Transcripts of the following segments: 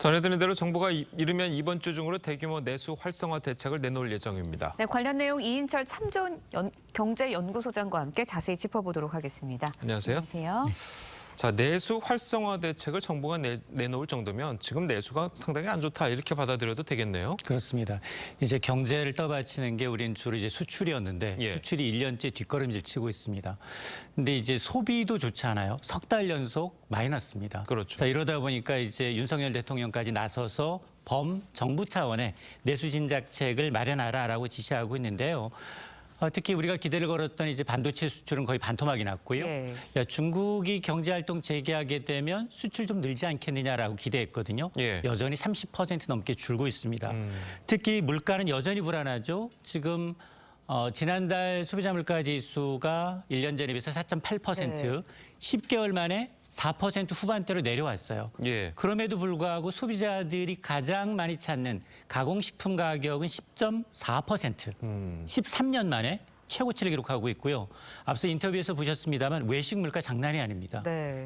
전해드린 대로 정부가 이르면 이번 주 중으로 대규모 내수 활성화 대책을 내놓을 예정입니다. 네, 관련 내용 이인철 참좋은 경제연구소장과 함께 자세히 짚어보도록 하겠습니다. 안녕하세요. 안녕하세요. 자, 내수 활성화 대책을 정부가 내놓을 정도면 지금 내수가 상당히 안 좋다 이렇게 받아들여도 되겠네요. 그렇습니다. 이제 경제를 떠받치는 게 우리는 주로 이제 수출이었는데 수출이 1년째 뒷걸음질 치고 있습니다. 근데 이제 소비도 좋지 않아요. 석 달 연속 마이너스입니다. 그렇죠. 자, 이러다 보니까 이제 윤석열 대통령까지 나서서 정부 차원의 내수 진작책을 마련하라라고 지시하고 있는데요. 특히 우리가 기대를 걸었던 이제 반도체 수출은 거의 반토막이 났고요. 야, 중국이 경제활동 재개하게 되면 수출 좀 늘지 않겠느냐라고 기대했거든요. 여전히 30% 넘게 줄고 있습니다. 특히 물가는 여전히 불안하죠. 지금 지난달 소비자 물가 지수가 1년 전에 비해서 4.8%, 10개월 만에 4% 후반대로 내려왔어요. 그럼에도 불구하고 소비자들이 가장 많이 찾는 가공식품 가격은 10.4%, 13년 만에 최고치를 기록하고 있고요. 앞서 인터뷰에서 보셨습니다만 외식 물가 장난이 아닙니다.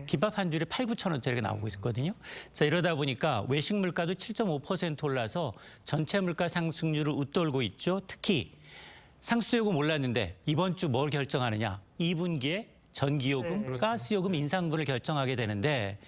김밥 한 줄에 8, 9천 원짜리가 나오고 있거든요. 자, 이러다 보니까 외식 물가도 7.5% 올라서 전체 물가 상승률을 웃돌고 있죠. 특히 상수도요금 올랐는데 이번 주 뭘 결정하느냐. 2분기에 전기요금, 가스요금 인상분을 결정하게 되는데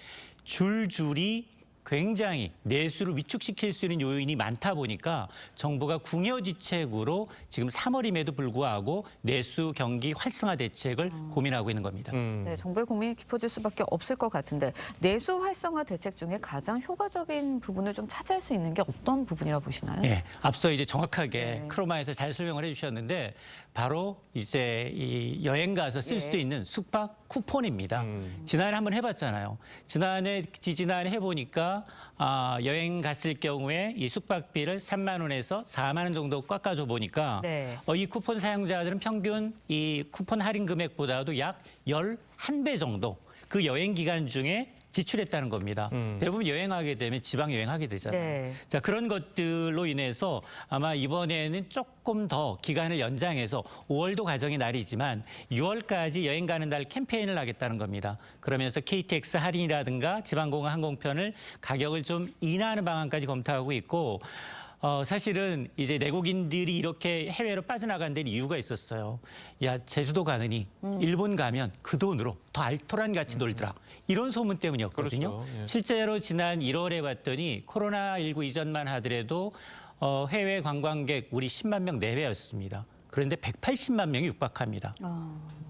줄줄이 굉장히 내수를 위축시킬 수 있는 요인이 많다 보니까 정부가 궁여지책으로 지금 3월임에도 불구하고 내수 경기 활성화 대책을 고민하고 있는 겁니다. 네, 정부의 고민이 깊어질 수밖에 없을 것 같은데 내수 활성화 대책 중에 가장 효과적인 부분을 좀 차지할 수 있는 게 어떤 부분이라고 보시나요? 네, 앞서 이제 정확하게 크로마에서 잘 설명을 해주셨는데 바로 이제 이 여행 가서 쓸 수 있는 숙박 쿠폰입니다. 지난해 한번 해봤잖아요. 지지난해 해보니까 여행 갔을 경우에 이 숙박비를 3만 원에서 4만 원 정도 깎아줘 보니까 이 쿠폰 사용자들은 평균 이 쿠폰 할인 금액보다도 약 11배 정도 그 여행 기간 중에 지출했다는 겁니다. 대부분 여행하게 되면 지방 여행하게 되잖아요. 자, 그런 것들로 인해서 아마 이번에는 조금 더 기간을 연장해서 5월도 가정의 날이지만 6월까지 여행 가는 날 캠페인을 하겠다는 겁니다. 그러면서 KTX 할인이라든가 지방공항 항공편을 가격을 좀 인하하는 방안까지 검토하고 있고 사실은 이제 내국인들이 이렇게 해외로 빠져나간 데는 이유가 있었어요. 야, 제주도 가느니 일본 가면 그 돈으로 더 알토란 같이 놀더라. 이런 소문 때문이었거든요. 실제로 지난 1월에 봤더니 코로나19 이전만 하더라도 해외 관광객 우리 10만 명 내외였습니다. 그런데 180만 명이 육박합니다.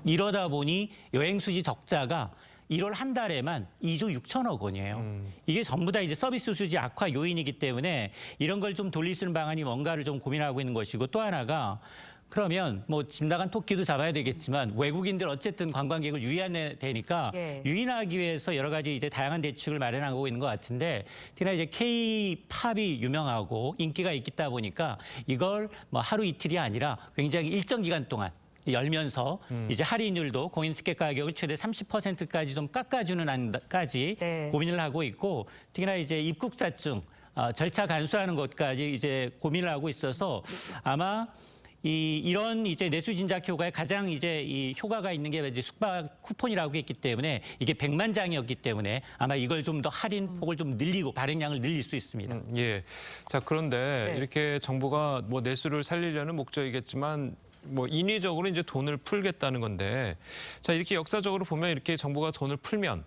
이러다 보니 여행 수지 적자가 1월 한 달에만 2조 6천억 원이에요. 이게 전부 다 이제 서비스 수지 악화 요인이기 때문에 이런 걸 좀 돌릴 수 있는 방안이 뭔가를 좀 고민하고 있는 것이고 또 하나가 그러면 뭐 집 나간 토끼도 잡아야 되겠지만 외국인들 어쨌든 관광객을 유인해야 되니까 유인하기 위해서 여러 가지 이제 다양한 대책을 마련하고 있는 것 같은데 특히나 이제 K-팝이 유명하고 인기가 있다 보니까 이걸 뭐 하루 이틀이 아니라 굉장히 일정 기간 동안 열면서 이제 할인율도 공인 티켓 가격을 최대 30%까지 좀 깎아주는 안까지 고민을 하고 있고 특히나 이제 입국자증 절차 간소화하는 것까지 이제 고민을 하고 있어서 아마 이런 이제 내수 진작 효과에 가장 이제 이 효과가 있는 게 이제 숙박 쿠폰이라고 했기 때문에 이게 100만 장이었기 때문에 아마 이걸 좀 더 할인 폭을 좀 늘리고 발행량을 늘릴 수 있습니다. 자, 그런데 이렇게 정부가 뭐 내수를 살리려는 목적이겠지만 뭐 인위적으로 이제 돈을 풀겠다는 건데 자, 이렇게 역사적으로 보면 이렇게 정부가 돈을 풀면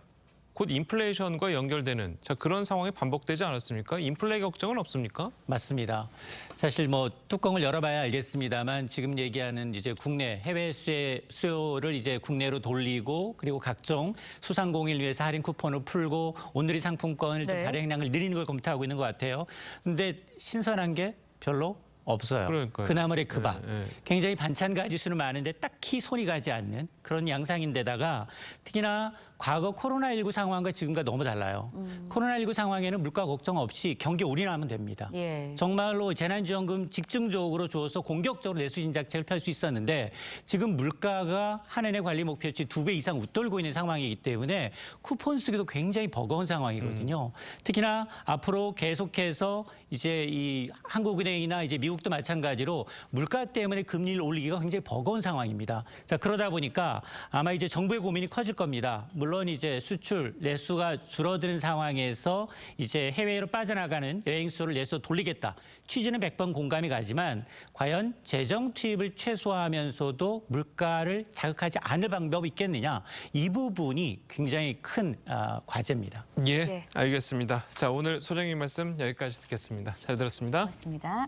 곧 인플레이션과 연결되는 그런 상황이 반복되지 않았습니까? 인플레 걱정은 없습니까? 맞습니다. 사실 뭐 뚜껑을 열어봐야 알겠습니다만 지금 얘기하는 이제 국내 해외 수요를 이제 국내로 돌리고 그리고 각종 소상공인을 위해서 할인 쿠폰을 풀고 온누리 상품권을 좀 발행량을 늘리는 걸 검토하고 있는 것 같아요. 근데 신선한 게 별로 없어요. 그러니까요. 그나물의 그 밥. 굉장히 반찬 가지수는 많은데 딱히 손이 가지 않는 그런 양상인데다가 특히나 과거 코로나19 상황과 지금과 너무 달라요. 코로나19 상황에는 물가 걱정 없이 경기 올인하면 됩니다. 정말로 재난지원금 집중적으로 줘서 공격적으로 내수 진작책을 펼 수 있었는데 지금 물가가 한 해내 관리 목표치 2배 이상 웃돌고 있는 상황이기 때문에 쿠폰 쓰기도 굉장히 버거운 상황이거든요. 특히나 앞으로 계속해서 이제 이 한국은행이나 이제 미국도 마찬가지로 물가 때문에 금리를 올리기가 굉장히 버거운 상황입니다. 자, 그러다 보니까 아마 이제 정부의 고민이 커질 겁니다. 물론 물론 이제 수출 내수가 줄어드는 상황에서 이제 해외로 빠져나가는 여행 수를 내수로 돌리겠다. 취지는 100번 공감이 가지만 과연 재정 투입을 최소화하면서도 물가를 자극하지 않을 방법이 있겠느냐. 이 부분이 굉장히 큰 과제입니다. 예, 예. 알겠습니다. 자, 오늘 소장님 말씀 여기까지 듣겠습니다. 잘 들었습니다. 맞습니다.